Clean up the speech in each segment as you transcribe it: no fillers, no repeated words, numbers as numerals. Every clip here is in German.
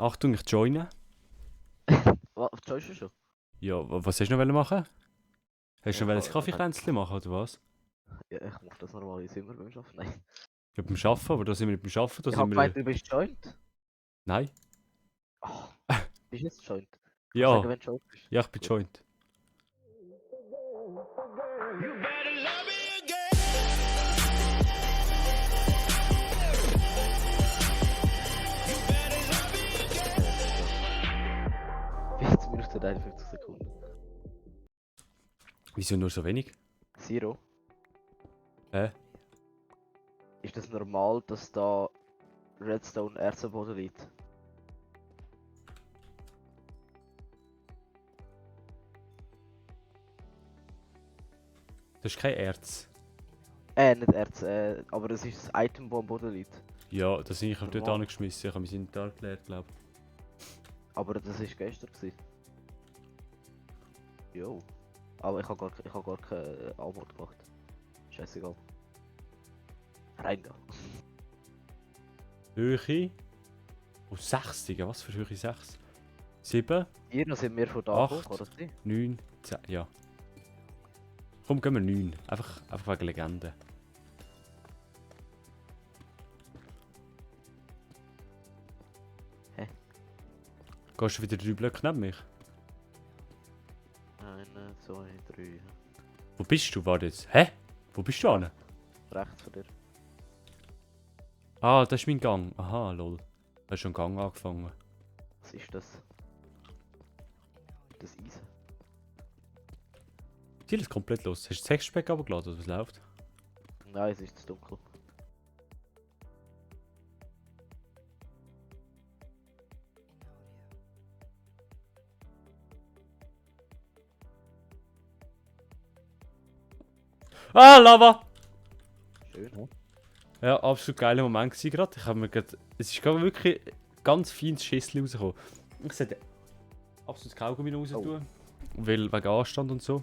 Achtung, ich joine. Was, joinst du schon? Ja, was hast du noch machen? Hast du Ja, noch ein ich Kaffeekränzchen machen oder was? Ja, ich mach das normalerweise immer beim Arbeiten. Nein. Ja, beim Arbeiten, aber da sind wir nicht beim Arbeiten, da Ich sind hab wir... gemeint, du bist joint. Nein. Oh, bist du jetzt joint? Kannst du sagen, Ja, wenn du joint bist? ja, ich bin Gut. joint. Jetzt Minuten 51 Sekunden. Wieso nur so wenig? Zero. Hä? Ist das normal, dass da Redstone Erz am Boden liegt? Das ist kein Erz. Nicht Erz, aber es ist das Item, das am Boden liegt. Ja, das habe ich dort Normal. angeschmissen. Ich habe mein Inventar geleert, glaube ich. Aber das war gestern. Jo. Aber ich hab gar keine Antwort gemacht. Scheißegal. Rein da. Höhe. Oh, 6, Digga. Was für Höhe 6? 7, Hier noch sind wir von da 8. gekommen, kann das sein? 9, 10. Ja. Komm, gehen wir 9. Einfach wegen Legende. Hä? Gehst du wieder 3 Blöcke neben mich? 1, 2, 3. Wo bist du? Warte jetzt. Hä? Wo bist du an? Rechts von dir. Ah, das ist mein Gang. Aha, lol. Du hast schon einen Gang angefangen. Was ist das? Das Eisen. Ziel ist komplett los. Hast du das Textspeck runtergeladen oder was läuft? Nein, es ist zu dunkel. Ah, Lava! Schön. Ja, absolut geiler Moment gewesen gerade. Ich habe mir grad, es ist gerade wirklich ganz feines Schissel rausgekommen. Ich sollte absolut Kaugummi raus tun. Weil wegen Anstand und so.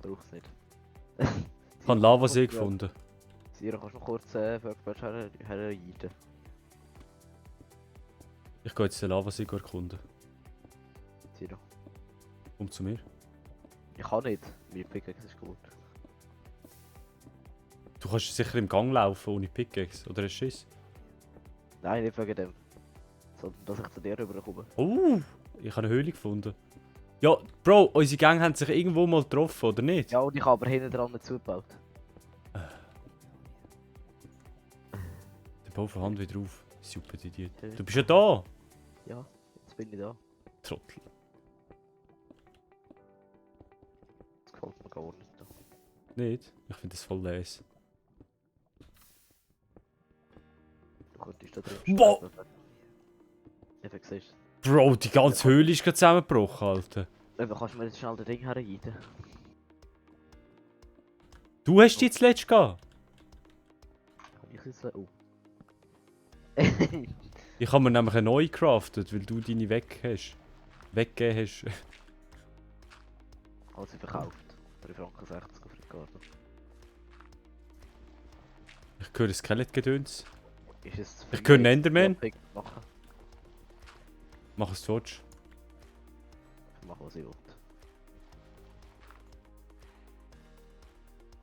Brauch's nicht. Ich habe Lavasee gefunden. Siro, kannst du noch kurz Workbench herreiten? Ich gehe jetzt den Lavasee erkunden. Siro. Komm zu mir. Ich kann nicht. Mein Pickaxe ist gut. Du kannst sicher im Gang laufen ohne Pickaxe, oder hast du Schiss? Nein, nicht wegen dem. Sondern dass ich zu dir rüberkomme. Oh, ich habe eine Höhle gefunden. Ja, Bro, unsere Gang haben sich irgendwo mal getroffen, oder nicht? Ja, und ich habe aber hinten dran nicht zugebaut. Der Bau von Hand wieder auf. Super Idiot. Du bist ja da! Ja, jetzt bin ich da. Trottel. Das gefällt mir gar nicht. Da. Nicht? Ich finde das voll les. Du könntest da drin Wow. sterben. Ja, du siehst. Bro, die ganze Höhle ist gerade zusammengebrochen, Alter. Eben, kannst du mir jetzt schnell den Ding herreiten? Du hast die zuletzt gehabt. Kann ich jetzt... Oh. Ich habe mir nämlich eine neue craftet, weil du deine weg hast. Weggegeben hast. Hat sie verkauft. 3,60 Franken auf Ricardo. Ich höre Skeletgedöns. Ist es Ich höre einen Enderman. Machen. Mach es Torch. Ich mache was ich will.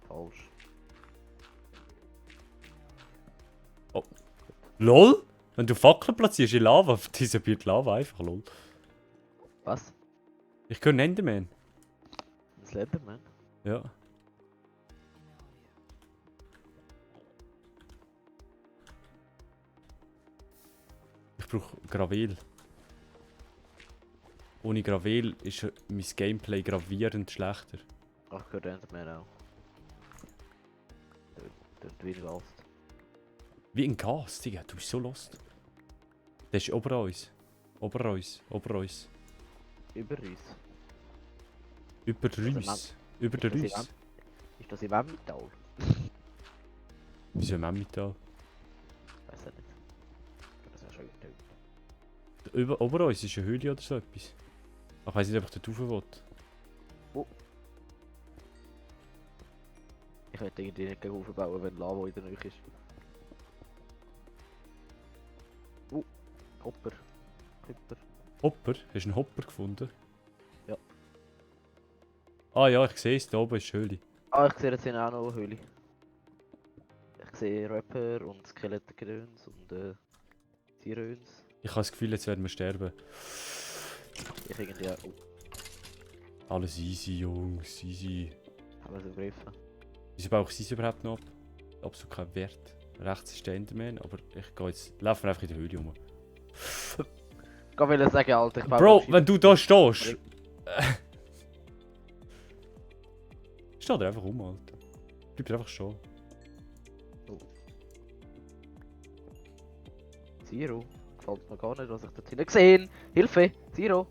Falsch. LOL? Wenn du Fackeln platzierst in Lava, disappeart Lava einfach, lol. Was? Ich höre einen Enderman. Ein Slenderman? Ja. Ich brauche Gravel. Ohne Gravel ist mein Gameplay gravierend schlechter. Ach, ich höre den Enderman auch. Tönt wie ein Gast. Wie ein Gas, Digga, du bist so lost. Der ist ober uns. Ober uns. Ober uns. Über uns. Über der Rüss. Über der Ist das Rüss. Ist das im Emmental? Wieso im Emmental? Weiß ich nicht. Das wäre schön getönt. Über ober uns ist eine Höhle oder so etwas. Ich weiss nicht, ob ich dort rauf will. Ich werde irgendwie nicht gegen aufbauen, wenn Lava in der Nähe ist. Hopper. Hopper. Hopper? Hast du einen Hopper gefunden? Ja. Ah ja, ich sehe es, da oben ist die Höhle. Ah, ich sehe jetzt hier auch noch eine Höhle. Ich sehe Rapper und Skelettgedöns und Tieröns. Ich habe das Gefühl, jetzt werden wir sterben. Ich irgendwie auch. Oh, Alles easy, Jungs, easy. haben wir es begriffen. Wieso brauche ich es überhaupt noch ab? Absolut kein Wert. Rechts ist der Enderman, aber ich gehe jetzt... Laufen wir einfach in der Höhle rum. Ich will sagen, Alter, ich baue Bro, noch wenn du da stehst... Steh da einfach um, Alter. Bleib da einfach stehen. Zero. Gefällt mir gar nicht, was ich dort hinten gesehen. Hilfe! Zero!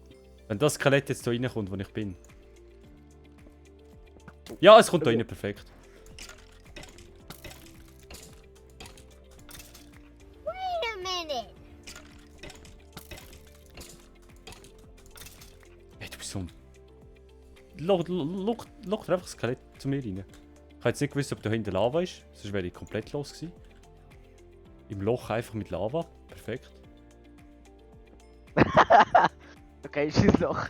Wenn das Skelett jetzt da reinkommt, wo ich bin. Ja, es kommt da rein, perfekt. Wait a minute. Hey, du bist so ein... Lock dir einfach das Skelett zu mir rein. Ich habe jetzt nicht gewusst, ob da hinten Lava ist, sonst wäre ich komplett los gewesen. Im Loch einfach mit Lava, perfekt. Okay, schieß noch.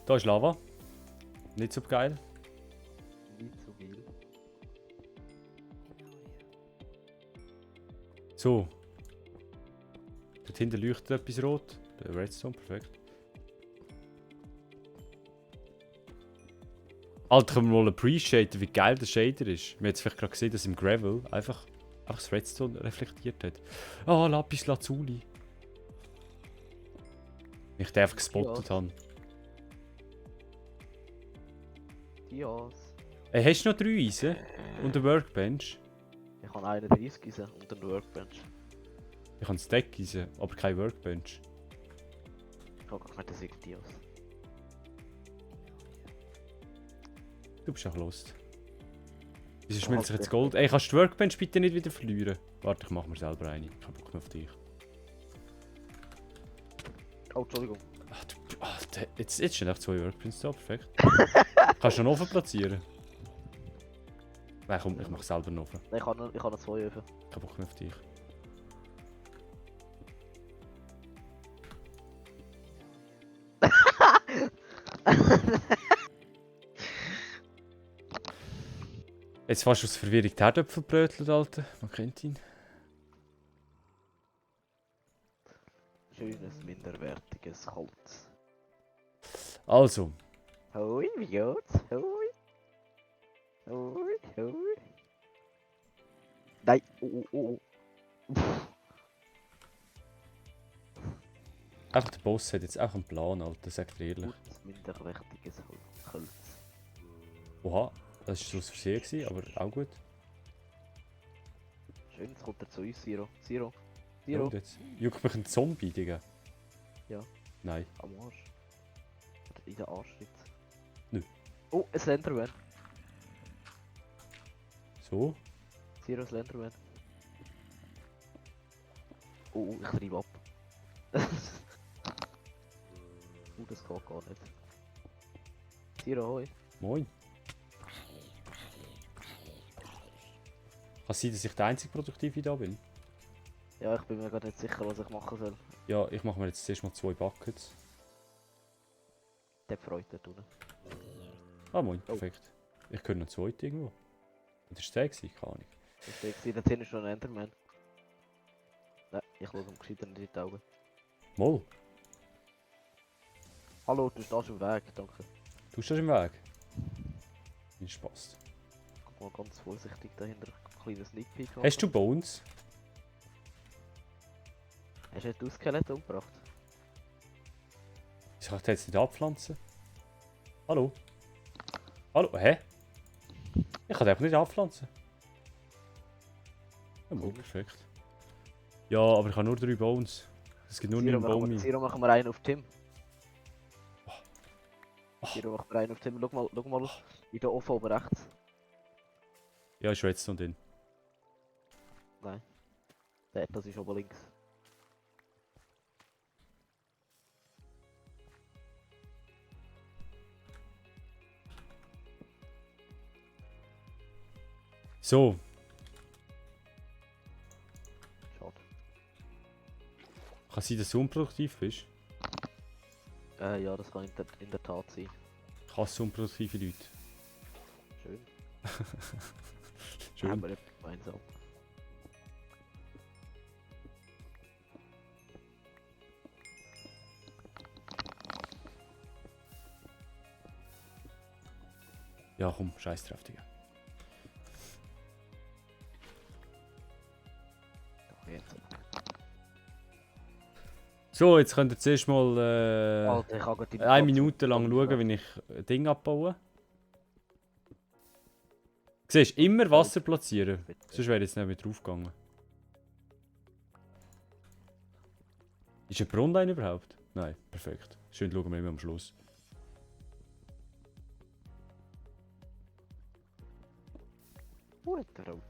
Da ist Lava. Nicht so geil. Nicht so viel. So. Dort hinten leuchtet etwas rot. Der Redstone, perfekt. Alter, kann man mal appreciaten, wie geil der Shader ist. Wir haben jetzt vielleicht gerade gesehen, dass im Gravel einfach das Redstone reflektiert hat. Ah, Lapis Lazuli. Ich den einfach gespottet habe. Dias. Ey, hast du noch 3 Eisen? Und eine Workbench? Ich habe 31 Eisen und eine Workbench. Ich habe ein Stack Eisen, aber keine Workbench. Ich habe gar nicht, das ist Dias. Du bist auch lost. Wieso schmilzt sich jetzt Gold? Ey, kannst du die Workbench bitte nicht wieder verlieren? Warte, ich mach mir selber eine. Ich hab Bock mehr auf dich. Oh, Entschuldigung. Ach, jetzt stehen auch 2 Workbenches da, perfekt. Kannst du noch einen Ofen platzieren? Nein, komm, ich mach selber einen Ofen. Nein, ich habe noch 2 Öfen. Ich hab Bock mehr auf dich. Jetzt fast aus Verwirrung die Herdöpfel brötelt, Alter. Man kennt ihn. Schönes, minderwertiges Holz. Also, Hoi, wie geht's? Hoi. Hoi, hoi. Nein, oh. einfach der Boss hat jetzt auch einen Plan, Alter, sagt er ehrlich. Gutes, minderwertiges Holz. Oha, das war aus Versehen, gewesen, aber auch gut. Schön, jetzt kommt er zu uns, Zero. Ja, Zero. und jetzt juckt mich ein Zombie, Digga. Ja. Nein. Am Arsch. Oder in den Arsch jetzt. Nö. Oh, ein Slenderman. So? Zero Slenderman. Oh, ich treibe ab. Das geht gar nicht. Zero, hoi. Moin. Kann es sein, dass ich der einzige Produktive da bin? Ja, ich bin mir gerade nicht sicher, was ich machen soll. Ja, ich mache mir jetzt zuerst mal 2 Buckets. Der freut dort unten. Ah, moin, perfekt. Ich könnte noch 2 irgendwo. Und das war der gewesen? Keine Ahnung. Ich sehe, da hinten ist noch ein Enderman. Nein, ich schaue ihm gescheiter nicht in die Augen. Moll, Hallo, du stehst im Weg, danke. du stehst im Weg. Mein Spaß. Guck mal ganz vorsichtig dahinter. Ein kleines Sneak Peek. Hast du Bones? Hast du das Skelett umgebracht? Ich kann jetzt nicht abpflanzen. Hallo? Hallo? Hä? Ich kann den einfach nicht abpflanzen. Ja, moin, perfekt. Ja, aber ich habe nur 3 Bones. Es gibt nur 9 Bone. Zero machen wir einen auf Tim. Oh. Zero machen wir einen auf Tim. Schau mal in der Ofen oben rechts. Ja, ist Redstone drin. Nein. Das ist oben links. So, Schade. Kann sein, dass du unproduktiv bist? Ja, das kann in der Tat sein. Ich hasse unproduktive Leute. Schön. Schön. Haben wir etwas gemeinsam. Ja komm, scheiß drauf, Digga. Doch, jetzt. So, jetzt könnt ihr zuerst mal Alter, ich habe gerade eine Minute lang schauen, wie ich Ding abbaue. Siehst du, immer Wasser platzieren. Sonst wäre ich jetzt nicht mehr draufgegangen. Ist ein Brunnen überhaupt? Nein, perfekt. Schön schauen wir immer am Schluss. Guter Rot.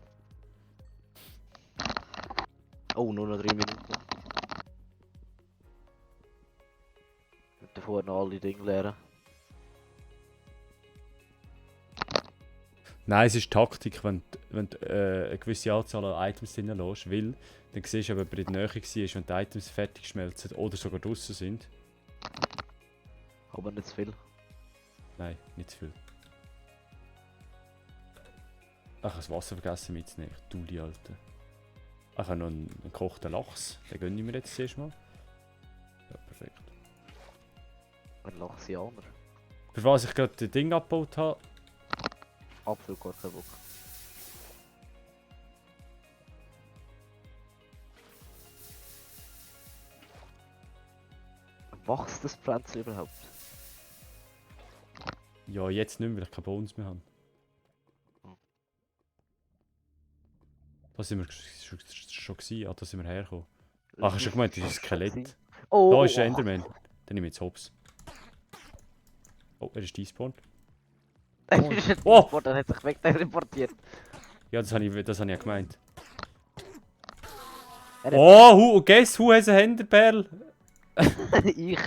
Oh, nur noch 3 Minuten. Ich würde vorher noch alle Dinge lernen. Nein, es ist Taktik, wenn du eine gewisse Anzahl an Items drin lässt, weil dann siehst du, ob jemand in der Nähe war, wenn die Items fertig schmelzen oder sogar draußen sind. Aber nicht zu viel. Nein, nicht zu viel. Ach, ich habe das Wasser vergessen mitzunehmen. Dulli, Alter. Ich habe noch einen gekochten Lachs. Den gönne ich mir jetzt zuerst mal. Ja, perfekt. Ein Lachsianer. Für was ich gerade das Ding abgebaut habe. Absolut gar kein Bock. Wächst das Pflänzchen überhaupt? Ja, jetzt nicht mehr, weil ich keine Bones mehr habe. Da sind wir schon gewesen. Ah, da sind wir hergekommen. Ach, hast du gemeint, das ist ein Skelett? Oh, Da ist ein Enderman. Den nehme ich jetzt hops. Oh, er ist despawned. Oh! Dann hat sich weg teleportiert. Ja, das habe ich ja gemeint. Er hat- Oh, guess who has a Enderperl? Ich.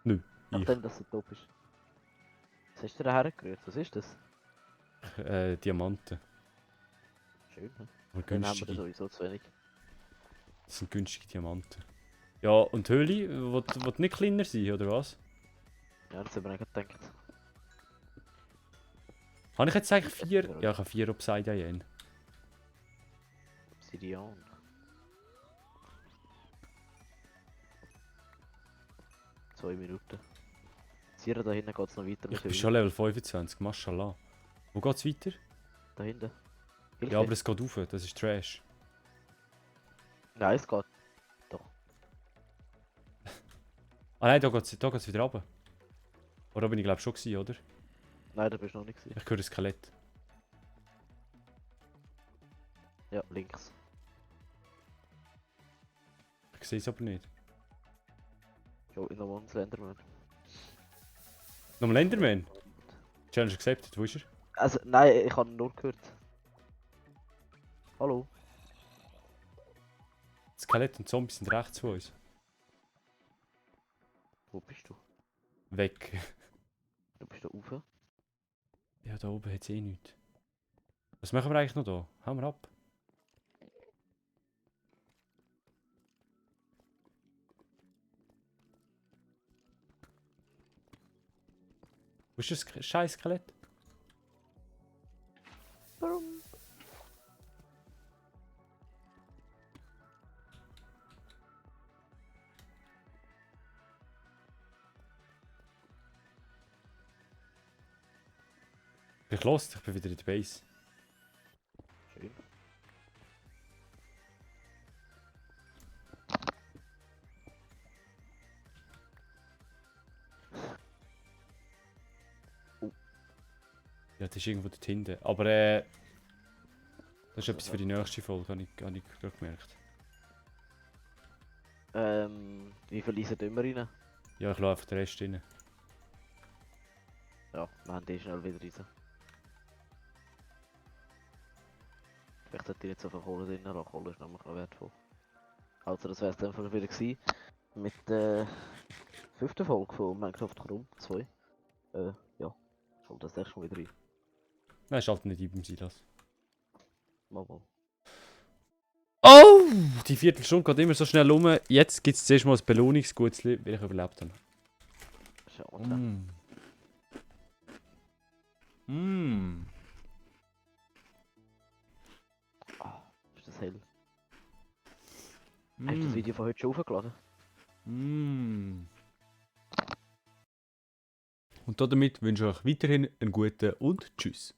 Nö, ich. Nachdem das so top ist. Was hast du da hergerührt? Was ist das? Diamanten. Schön. Ne? Aber Dann haben wir günstige. sowieso zu wenig. Das sind günstige Diamanten. Ja, und die Höhle, wird nicht kleiner sein, oder was? Ja, das haben wir nicht gedacht. Habe ich jetzt eigentlich 4? Ja, ich habe 4 Obsidian. Obsidian. Zwei Minuten. Sierra, da hinten geht es noch weiter mit Ich bin Höhle. schon Level 25, Mashallah. Wo geht's weiter? Da hinten. Hilfe. Ja, aber es geht rauf, das ist Trash. Nein, es geht. Ah nein, da geht's wieder runter. Oder bin ich glaube schon gewesen, oder? Nein, da bist du noch nicht gewesen. Ich höre ein Skelett. Ja, links. Ich sehe es aber nicht. Jo, in der Slenderman. Nochmal Enderman? Challenge accepted, wo ist er? Also, nein, ich habe ihn nur gehört. Hallo? Skelett und Zombies sind rechts von uns. Wo bist du? Weg. Du bist da rauf. Ja, da oben hat es eh nichts. Was machen wir eigentlich noch da? Hauen wir ab. Wo ist das scheiß Skelett? Warum? Ich los, ich bin wieder in der Base. Schön. Ja, das ist irgendwo dort hinten. Aber das ist etwas für die nächste Folge, habe ich gerade gemerkt. Wie viel ist immer rein? Ja, ich lasse einfach den Rest rein. Ja, wir haben die schnell wieder rein. Vielleicht sollte ich nicht so viel Kohle drin lassen, Kohle ist nämlich noch wertvoll. Also das wäre es dann wieder gewesen. Mit der 5. Folge von Minecraft Chrome 2. Ja, schaut das nächste Mal wieder rein. Nein, ist halt nicht beim Silas. Mal. Oh! Die Viertelstunde geht immer so schnell rum. Jetzt gibt es zuerst mal ein Belohnungsgutzli, weil ich überlebt habe. Schade. Ah, ist das hell. Hast du das Video von heute schon hochgeladen? Und damit wünsche ich euch weiterhin einen guten und tschüss.